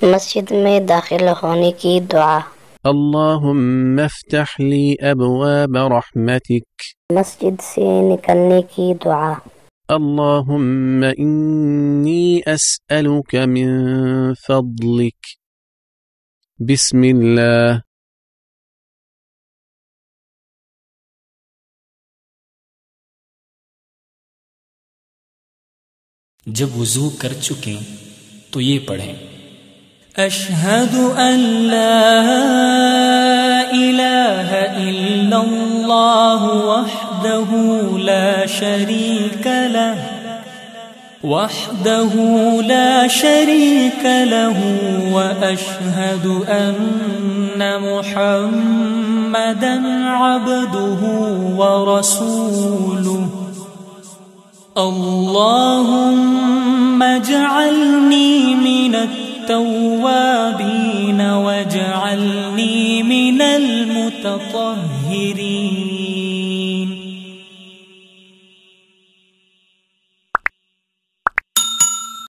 مسجد میں داخل ہونے کی دعا۔ اللهم افتح لي أبواب رحمتك. مسجد سے نکلنے کی دعا۔ اللهم إني أسألك من فضلك. بسم الله. جب وضو کر چکیں تو یہ پڑھیں: اشہد ان لا الہ الا اللہ وحدہ لا شریک لہ واشہد ان محمدا عبدہ ورسولہ اللهم اجعلني من التوابين واجعلني من المتطهرين